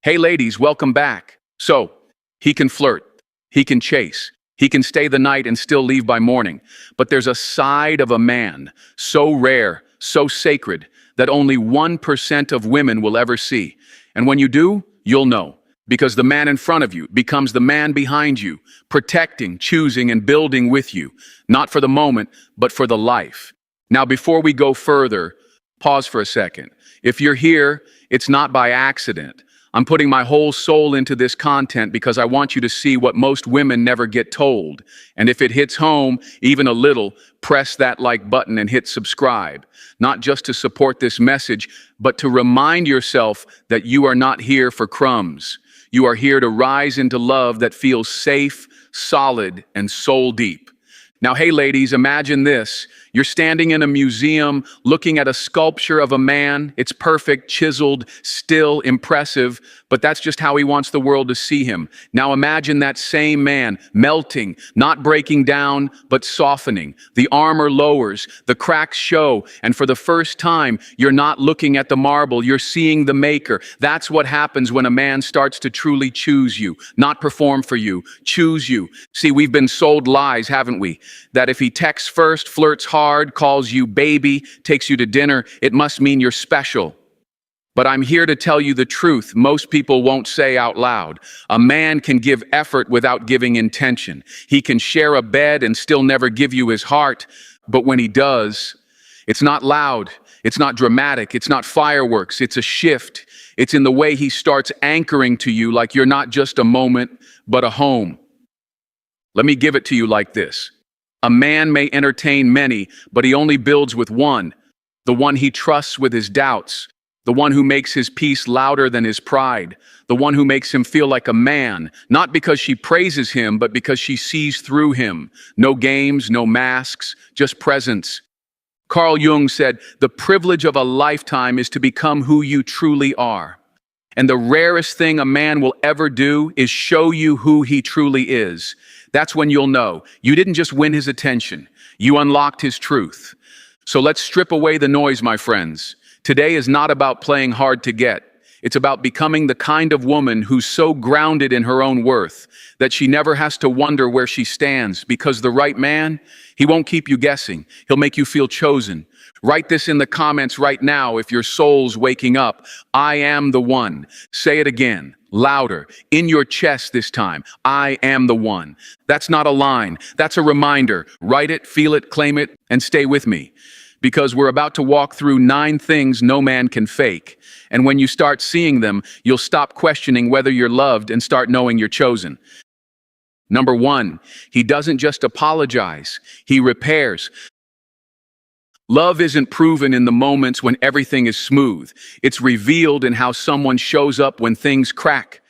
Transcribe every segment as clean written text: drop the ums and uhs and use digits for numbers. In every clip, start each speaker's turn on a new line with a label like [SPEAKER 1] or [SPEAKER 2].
[SPEAKER 1] Hey ladies, welcome back. So, he can flirt, he can chase, he can stay the night and still leave by morning. But there's a side of a man so rare, so sacred, that only 1% of women will ever see. And when you do, you'll know. Because the man in front of you becomes the man behind you, protecting, choosing, and building with you, not for the moment, but for the life. Now, before we go further, pause for a second. If you're here, it's not by accident. I'm putting my whole soul into this content because I want you to see what most women never get told. And if it hits home, even a little, press that like button and hit subscribe. Not just to support this message, but to remind yourself that you are not here for crumbs. You are here to rise into love that feels safe, solid, and soul deep. Now, hey ladies, imagine this. You're standing in a museum looking at a sculpture of a man. It's perfect, chiseled, still, impressive, but that's just how he wants the world to see him. Now imagine that same man melting, not breaking down, but softening. The armor lowers, the cracks show, and for the first time, you're not looking at the marble, you're seeing the maker. That's what happens when a man starts to truly choose you, not perform for you, choose you. See, we've been sold lies, haven't we? That if he texts first, flirts hard, calls you baby, takes you to dinner, it must mean you're special. But I'm here to tell you the truth most people won't say out loud. A man can give effort without giving intention. He can share a bed and still never give you his heart. But when he does, it's not loud, it's not dramatic, it's not fireworks, it's a shift. It's in the way he starts anchoring to you like you're not just a moment, but a home. Let me give it to you like this. A man may entertain many, but he only builds with one, the one he trusts with his doubts, the one who makes his peace louder than his pride, the one who makes him feel like a man, not because she praises him, but because she sees through him. No games, no masks, just presence. Carl Jung said, "The privilege of a lifetime is to become who you truly are." And the rarest thing a man will ever do is show you who he truly is. That's when you'll know you didn't just win his attention, you unlocked his truth. So let's strip away the noise, my friends. Today is not about playing hard to get. It's about becoming the kind of woman who's so grounded in her own worth that she never has to wonder where she stands, because the right man, he won't keep you guessing. He'll make you feel chosen. Write this in the comments right now if your soul's waking up. I am the one. Say it again, louder, in your chest this time. I am the one. That's not a line. That's a reminder. Write it, feel it, claim it, and stay with me. Because we're about to walk through 9 things no man can fake. And when you start seeing them, you'll stop questioning whether you're loved and start knowing you're chosen. Number 1, he doesn't just apologize, he repairs. Love isn't proven in the moments when everything is smooth. It's revealed in how someone shows up when things crack.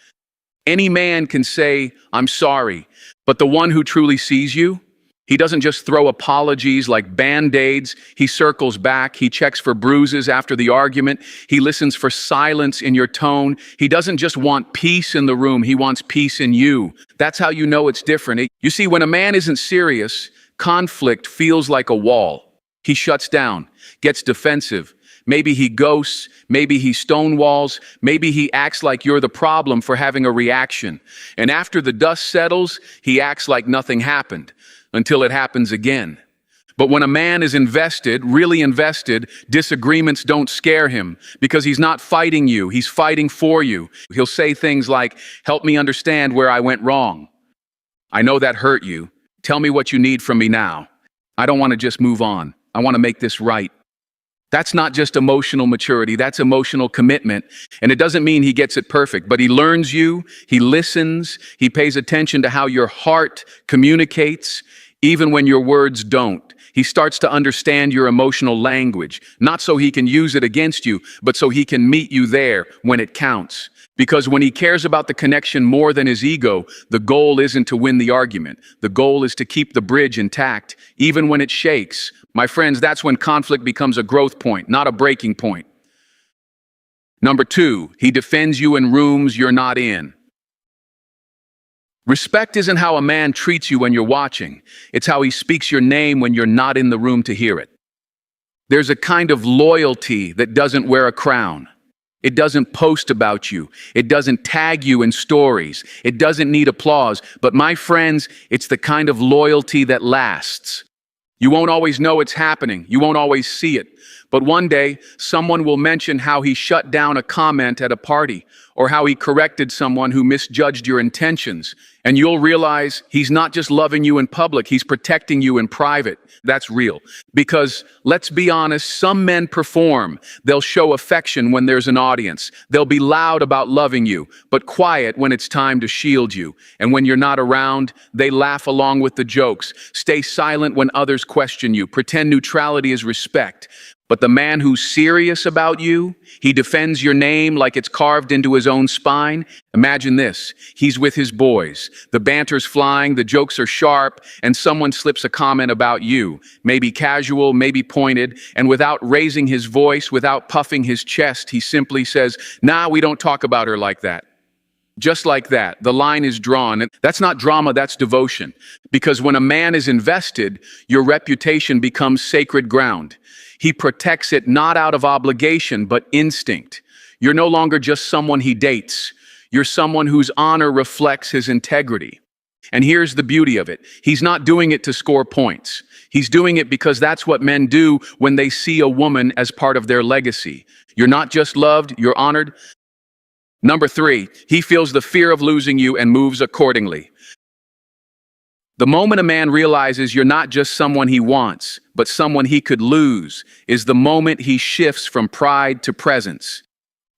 [SPEAKER 1] Any man can say, "I'm sorry," but the one who truly sees you, he doesn't just throw apologies like band-aids. He circles back. He checks for bruises after the argument. He listens for silence in your tone. He doesn't just want peace in the room. He wants peace in you. That's how you know it's different. You see, when a man isn't serious, conflict feels like a wall. He shuts down, gets defensive. Maybe he ghosts, maybe he stonewalls, maybe he acts like you're the problem for having a reaction. And after the dust settles, he acts like nothing happened until it happens again. But when a man is invested, really invested, disagreements don't scare him because he's not fighting you, he's fighting for you. He'll say things like, "Help me understand where I went wrong. I know that hurt you. Tell me what you need from me now. I don't want to just move on. I want to make this right." That's not just emotional maturity, that's emotional commitment. And it doesn't mean he gets it perfect, but he learns you, he listens, he pays attention to how your heart communicates, even when your words don't. He starts to understand your emotional language, not so he can use it against you, but so he can meet you there when it counts. Because when he cares about the connection more than his ego, the goal isn't to win the argument. The goal is to keep the bridge intact, even when it shakes. My friends, that's when conflict becomes a growth point, not a breaking point. Number 2, he defends you in rooms you're not in. Respect isn't how a man treats you when you're watching. It's how he speaks your name when you're not in the room to hear it. There's a kind of loyalty that doesn't wear a crown. It doesn't post about you. It doesn't tag you in stories. It doesn't need applause. But my friends, it's the kind of loyalty that lasts. You won't always know it's happening. You won't always see it. But one day, someone will mention how he shut down a comment at a party, or how he corrected someone who misjudged your intentions. And you'll realize he's not just loving you in public, he's protecting you in private. That's real. Because, let's be honest, some men perform. They'll show affection when there's an audience. They'll be loud about loving you, but quiet when it's time to shield you. And when you're not around, they laugh along with the jokes. Stay silent when others question you. Pretend neutrality is respect. But the man who's serious about you, he defends your name like it's carved into his own spine. Imagine this. He's with his boys. The banter's flying, the jokes are sharp, and someone slips a comment about you. Maybe casual, maybe pointed, and without raising his voice, without puffing his chest, he simply says, "Nah, we don't talk about her like that." Just like that, the line is drawn. And that's not drama, that's devotion. Because when a man is invested, your reputation becomes sacred ground. He protects it not out of obligation, but instinct. You're no longer just someone he dates. You're someone whose honor reflects his integrity. And here's the beauty of it. He's not doing it to score points. He's doing it because that's what men do when they see a woman as part of their legacy. You're not just loved, you're honored. Number 3, he feels the fear of losing you and moves accordingly. The moment a man realizes you're not just someone he wants, but someone he could lose, is the moment he shifts from pride to presence.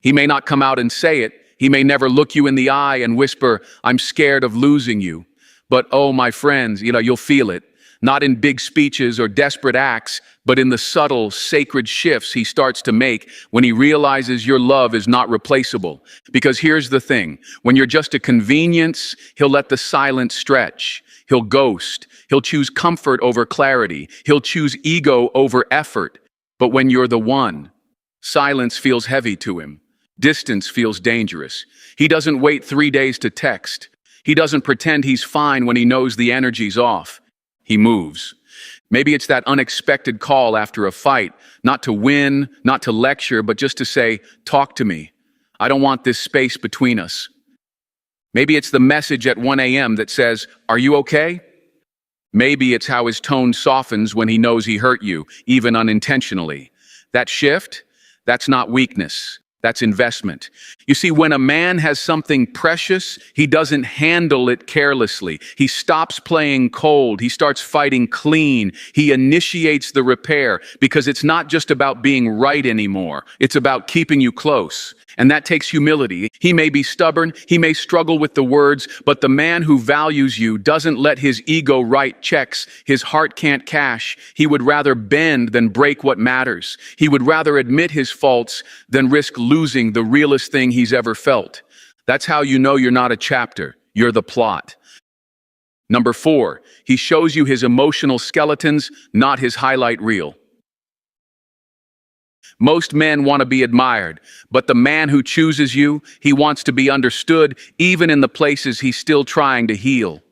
[SPEAKER 1] He may not come out and say it. He may never look you in the eye and whisper, "I'm scared of losing you." But oh, my friends, you'll feel it. Not in big speeches or desperate acts, but in the subtle, sacred shifts he starts to make when he realizes your love is not replaceable. Because here's the thing, when you're just a convenience, he'll let the silence stretch. He'll ghost. He'll choose comfort over clarity. He'll choose ego over effort. But when you're the one, silence feels heavy to him. Distance feels dangerous. He doesn't wait 3 days to text. He doesn't pretend he's fine when he knows the energy's off. He moves. Maybe it's that unexpected call after a fight, not to win, not to lecture, but just to say, "Talk to me. I don't want this space between us." Maybe it's the message at 1 a.m. that says, "Are you okay?" Maybe it's how his tone softens when he knows he hurt you, even unintentionally. That shift, that's not weakness. That's investment. You see, when a man has something precious, he doesn't handle it carelessly. He stops playing cold. He starts fighting clean. He initiates the repair because it's not just about being right anymore. It's about keeping you close. And that takes humility. He may be stubborn. He may struggle with the words, but the man who values you doesn't let his ego write checks his heart can't cash. He would rather bend than break what matters. He would rather admit his faults than risk losing the realest thing he's ever felt. That's how you know you're not a chapter, you're the plot. Number 4, he shows you his emotional skeletons, not his highlight reel. Most men want to be admired, but the man who chooses you, he wants to be understood, even in the places he's still trying to heal.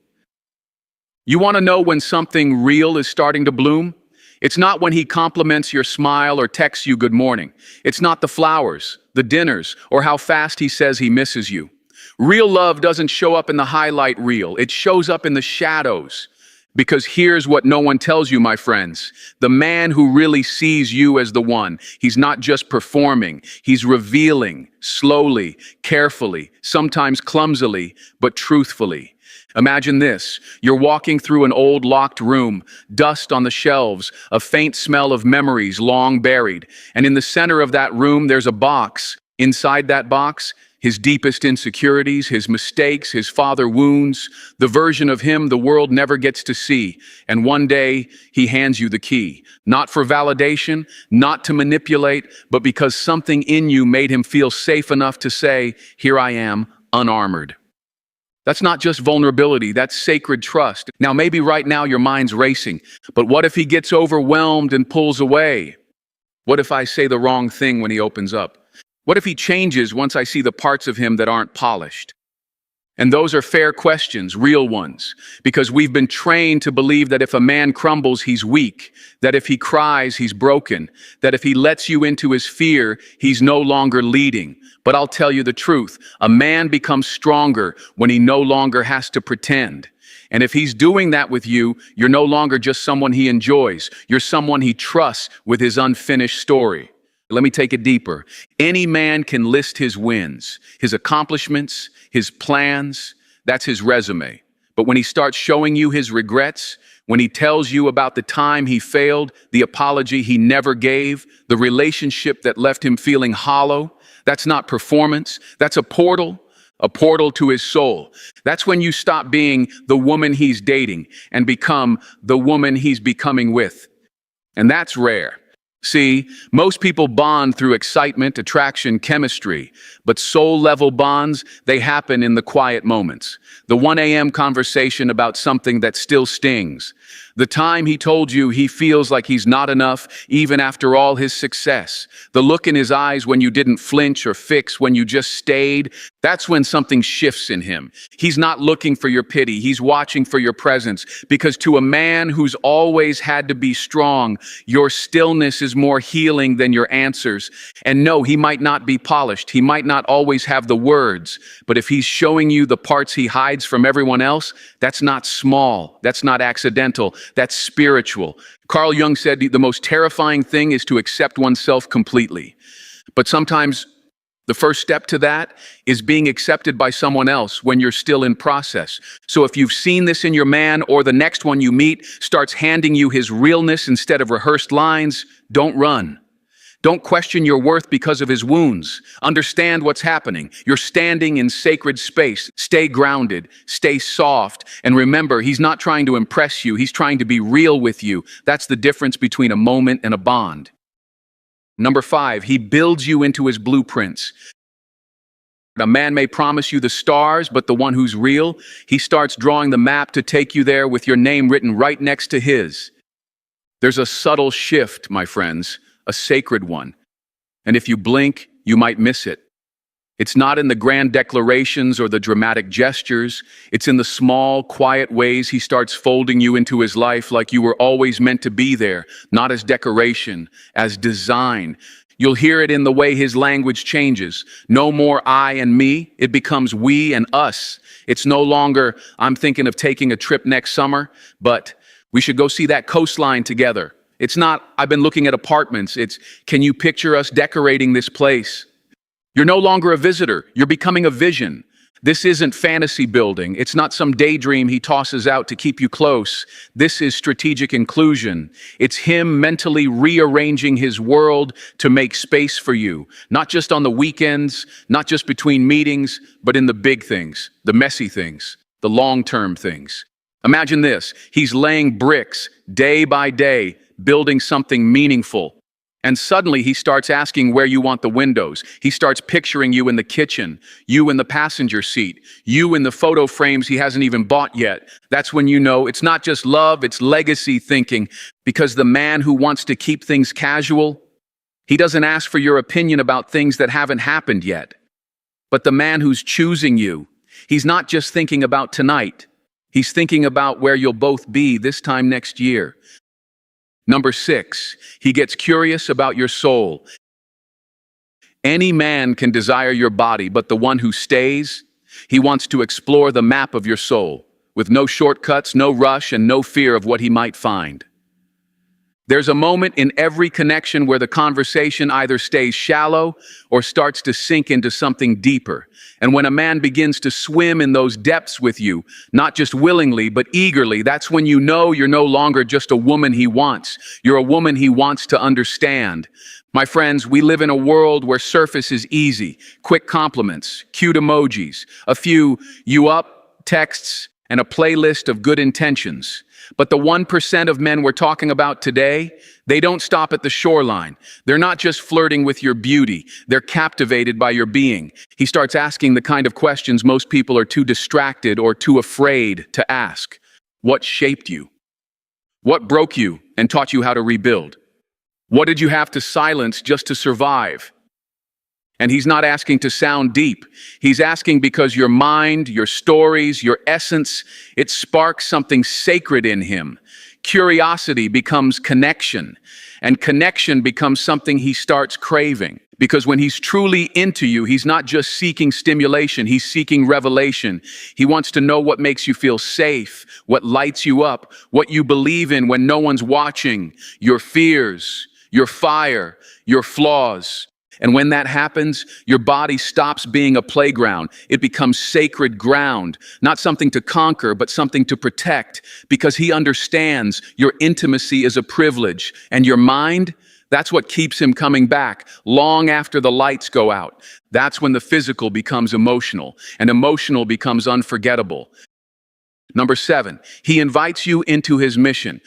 [SPEAKER 1] You want to know when something real is starting to bloom? It's not when he compliments your smile or texts you good morning. It's not the flowers, the dinners, or how fast he says he misses you. Real love doesn't show up in the highlight reel. It shows up in the shadows. Because here's what no one tells you, my friends. The man who really sees you as the one, he's not just performing, he's revealing, slowly, carefully, sometimes clumsily, but truthfully. Imagine this. You're walking through an old locked room, dust on the shelves, a faint smell of memories long buried. And in the center of that room, there's a box. Inside that box, his deepest insecurities, his mistakes, his father wounds, the version of him the world never gets to see. And one day, he hands you the key. Not for validation, not to manipulate, but because something in you made him feel safe enough to say, "Here I am, unarmored." That's not just vulnerability, that's sacred trust. Now, maybe right now your mind's racing, but what if he gets overwhelmed and pulls away? What if I say the wrong thing when he opens up? What if he changes once I see the parts of him that aren't polished? And those are fair questions, real ones, because we've been trained to believe that if a man crumbles, he's weak, that if he cries, he's broken, that if he lets you into his fear, he's no longer leading. But I'll tell you the truth, a man becomes stronger when he no longer has to pretend. And if he's doing that with you, you're no longer just someone he enjoys, you're someone he trusts with his unfinished story. Let me take it deeper. Any man can list his wins, his accomplishments, his plans. That's his resume. But when he starts showing you his regrets, when he tells you about the time he failed, the apology he never gave, the relationship that left him feeling hollow, that's not performance. That's a portal to his soul. That's when you stop being the woman he's dating and become the woman he's becoming with. And that's rare. See, most people bond through excitement, attraction, chemistry, but soul-level bonds, they happen in the quiet moments. The 1 a.m. conversation about something that still stings. The time he told you he feels like he's not enough even after all his success. The look in his eyes when you didn't flinch or fix, when you just stayed. That's when something shifts in him. He's not looking for your pity, he's watching for your presence. Because to a man who's always had to be strong, your stillness is more healing than your answers. And no, he might not be polished, he might not always have the words, but if he's showing you the parts he hides from everyone else, that's not small, that's not accidental, that's spiritual. Carl Jung said the most terrifying thing is to accept oneself completely. But sometimes the first step to that is being accepted by someone else when you're still in process. So if you've seen this in your man, or the next one you meet starts handing you his realness instead of rehearsed lines, don't run. Don't question your worth because of his wounds. Understand what's happening. You're standing in sacred space. Stay grounded, stay soft, and remember, he's not trying to impress you, he's trying to be real with you. That's the difference between a moment and a bond. Number 5, he builds you into his blueprints. A man may promise you the stars, but the one who's real, he starts drawing the map to take you there with your name written right next to his. There's a subtle shift, my friends, a sacred one. And if you blink, you might miss it. It's not in the grand declarations or the dramatic gestures. It's in the small, quiet ways he starts folding you into his life like you were always meant to be there, not as decoration, as design. You'll hear it in the way his language changes. No more I and me, it becomes we and us. It's no longer, I'm thinking of taking a trip next summer, but we should go see that coastline together. It's not, I've been looking at apartments. It's, can you picture us decorating this place? You're no longer a visitor. You're becoming a vision. This isn't fantasy building. It's not some daydream he tosses out to keep you close. This is strategic inclusion. It's him mentally rearranging his world to make space for you. Not just on the weekends, not just between meetings, but in the big things, the messy things, the long-term things. Imagine this. He's laying bricks day by day, building something meaningful. And suddenly he starts asking where you want the windows. He starts picturing you in the kitchen, you in the passenger seat, you in the photo frames he hasn't even bought yet. That's when you know it's not just love, it's legacy thinking. Because the man who wants to keep things casual, he doesn't ask for your opinion about things that haven't happened yet. But the man who's choosing you, he's not just thinking about tonight. He's thinking about where you'll both be this time next year. Number 6, he gets curious about your soul. Any man can desire your body, but the one who stays, he wants to explore the map of your soul, with no shortcuts, no rush, and no fear of what he might find. There's a moment in every connection where the conversation either stays shallow or starts to sink into something deeper. And when a man begins to swim in those depths with you, not just willingly, but eagerly, that's when you know you're no longer just a woman he wants. You're a woman he wants to understand. My friends, we live in a world where surface is easy. Quick compliments, cute emojis, a few you up texts, and a playlist of good intentions. But the 1% of men we're talking about today, they don't stop at the shoreline. They're not just flirting with your beauty. They're captivated by your being. He starts asking the kind of questions most people are too distracted or too afraid to ask. What shaped you? What broke you and taught you how to rebuild? What did you have to silence just to survive? And he's not asking to sound deep. He's asking because your mind, your stories, your essence, it sparks something sacred in him. Curiosity becomes connection, and connection becomes something he starts craving. Because when he's truly into you, he's not just seeking stimulation, he's seeking revelation. He wants to know what makes you feel safe, what lights you up, what you believe in when no one's watching, your fears, your fire, your flaws. And when that happens, your body stops being a playground. It becomes sacred ground, not something to conquer, but something to protect, because he understands your intimacy is a privilege. And your mind, that's what keeps him coming back long after the lights go out. That's when the physical becomes emotional, and emotional becomes unforgettable. Number 7, he invites you into his mission.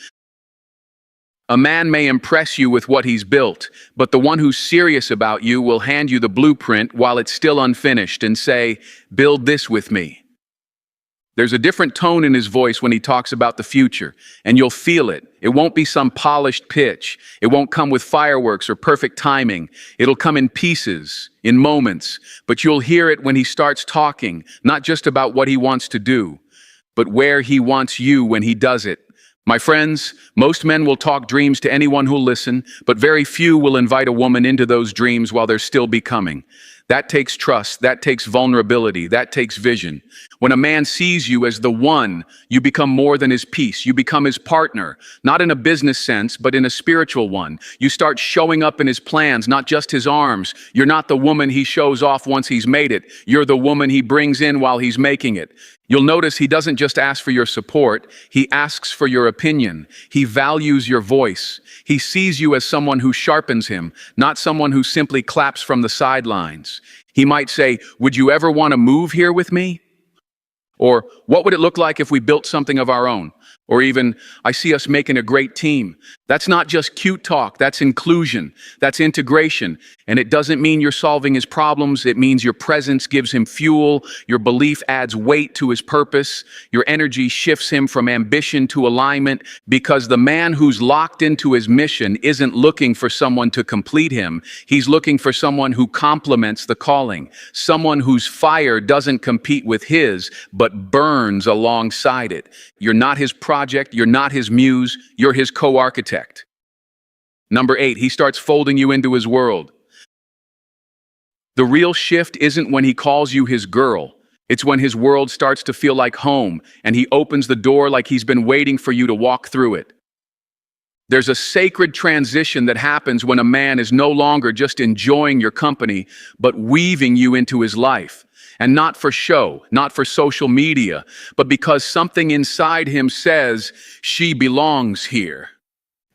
[SPEAKER 1] A man may impress you with what he's built, but the one who's serious about you will hand you the blueprint while it's still unfinished and say, "Build this with me." There's a different tone in his voice when he talks about the future, and you'll feel it. It won't be some polished pitch. It won't come with fireworks or perfect timing. It'll come in pieces, in moments, but you'll hear it when he starts talking, not just about what he wants to do, but where he wants you when he does it. My friends, most men will talk dreams to anyone who'll listen, but very few will invite a woman into those dreams while they're still becoming. That takes trust, that takes vulnerability, that takes vision. When a man sees you as the one, you become more than his piece. You become his partner, not in a business sense, but in a spiritual one. You start showing up in his plans, not just his arms. You're not the woman he shows off once he's made it. You're the woman he brings in while he's making it. You'll notice he doesn't just ask for your support, he asks for your opinion. He values your voice. He sees you as someone who sharpens him, not someone who simply claps from the sidelines. He might say, "Would you ever want to move here with me?" Or, "What would it look like if we built something of our own?" Or even, "I see us making a great team." That's not just cute talk, that's inclusion, that's integration. And it doesn't mean you're solving his problems, it means your presence gives him fuel, your belief adds weight to his purpose, your energy shifts him from ambition to alignment, because the man who's locked into his mission isn't looking for someone to complete him, he's looking for someone who complements the calling, someone whose fire doesn't compete with his, but burns alongside it. You're not his project, you're not his muse, you're his co-architect. Number 8, he starts folding you into his world. The real shift isn't when he calls you his girl. It's when his world starts to feel like home, and he opens the door like he's been waiting for you to walk through it. There's a sacred transition that happens when a man is no longer just enjoying your company, but weaving you into his life. And not for show, not for social media, but because something inside him says, "She belongs here."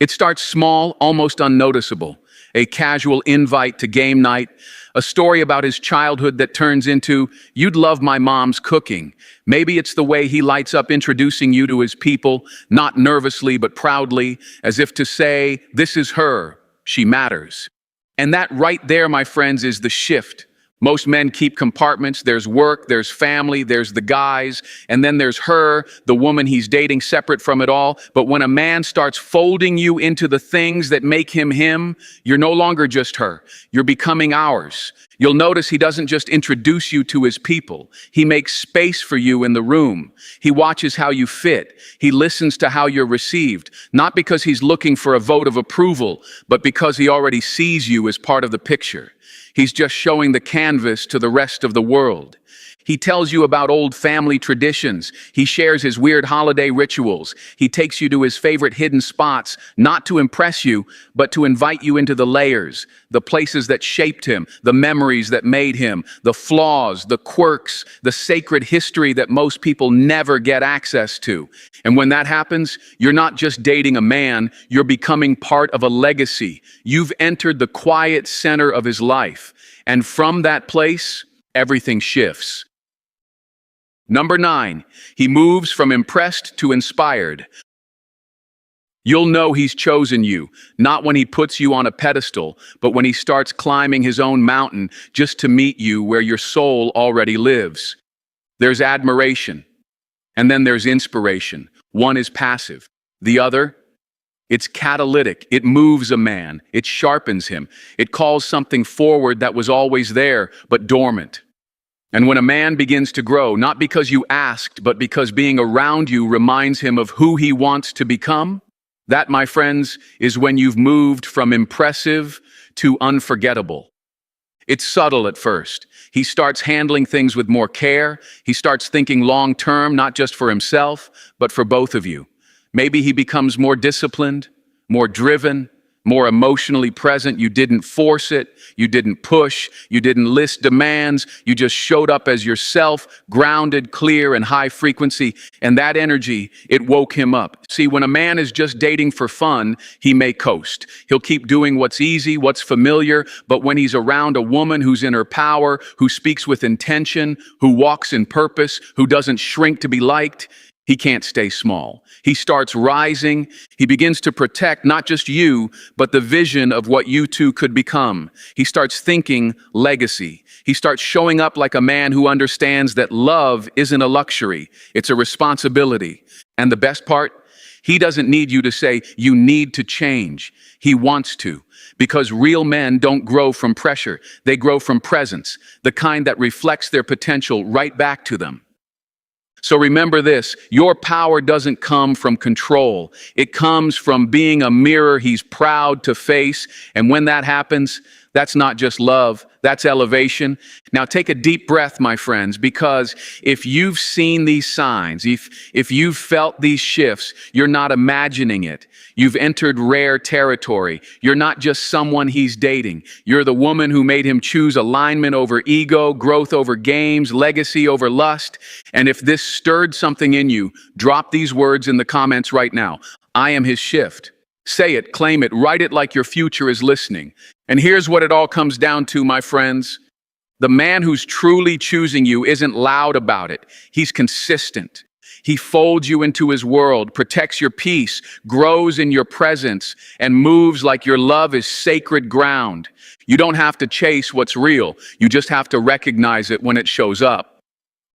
[SPEAKER 1] It starts small, almost unnoticeable. A casual invite to game night, a story about his childhood that turns into, "You'd love my mom's cooking." Maybe it's the way he lights up introducing you to his people, not nervously but proudly, as if to say, "This is her, she matters." And that right there, my friends, is the shift. Most men keep compartments. There's work, there's family, there's the guys, and then there's her, the woman he's dating, separate from it all. But when a man starts folding you into the things that make him him, you're no longer just her. You're becoming ours. You'll notice he doesn't just introduce you to his people. He makes space for you in the room. He watches how you fit. He listens to how you're received, not because he's looking for a vote of approval, but because he already sees you as part of the picture. He's just showing the canvas to the rest of the world. He tells you about old family traditions. He shares his weird holiday rituals. He takes you to his favorite hidden spots, not to impress you, but to invite you into the layers, the places that shaped him, the memories that made him, the flaws, the quirks, the sacred history that most people never get access to. And when that happens, you're not just dating a man, you're becoming part of a legacy. You've entered the quiet center of his life. And from that place, everything shifts. Number 9, he moves from impressed to inspired. You'll know he's chosen you, not when he puts you on a pedestal, but when he starts climbing his own mountain just to meet you where your soul already lives. There's admiration, and then there's inspiration. One is passive, the other It's catalytic. It moves a man. It sharpens him. It calls something forward that was always there, but dormant. And when a man begins to grow, not because you asked, but because being around you reminds him of who he wants to become, that, my friends, is when you've moved from impressive to unforgettable. It's subtle at first. He starts handling things with more care. He starts thinking long term, not just for himself, but for both of you. Maybe he becomes more disciplined, more driven, more emotionally present. You didn't force it. You didn't push. You didn't list demands. You just showed up as yourself, grounded, clear, and high frequency. And that energy, it woke him up. See, when a man is just dating for fun, he may coast. He'll keep doing what's easy, what's familiar. But when he's around a woman who's in her power, who speaks with intention, who walks in purpose, who doesn't shrink to be liked, he can't stay small. He starts rising. He begins to protect not just you, but the vision of what you two could become. He starts thinking legacy. He starts showing up like a man who understands that love isn't a luxury, it's a responsibility. And the best part, he doesn't need you to say, you need to change. He wants to. Because real men don't grow from pressure. They grow from presence, the kind that reflects their potential right back to them. So remember this, your power doesn't come from control. It comes from being a mirror he's proud to face. And when that happens, that's not just love, that's elevation. Now take a deep breath, my friends, because if you've seen these signs, if you've felt these shifts, you're not imagining it. You've entered rare territory. You're not just someone he's dating. You're the woman who made him choose alignment over ego, growth over games, legacy over lust. And if this stirred something in you, drop these words in the comments right now. I am his shift. Say it, claim it, write it like your future is listening. And here's what it all comes down to, my friends. The man who's truly choosing you isn't loud about it. He's consistent. He folds you into his world, protects your peace, grows in your presence, and moves like your love is sacred ground. You don't have to chase what's real. You just have to recognize it when it shows up.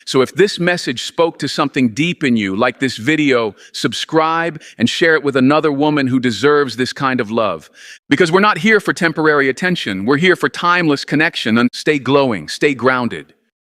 [SPEAKER 1] So if this message spoke to something deep in you, like this video, subscribe and share it with another woman who deserves this kind of love. Because we're not here for temporary attention. We're here for timeless connection. And stay glowing, stay grounded.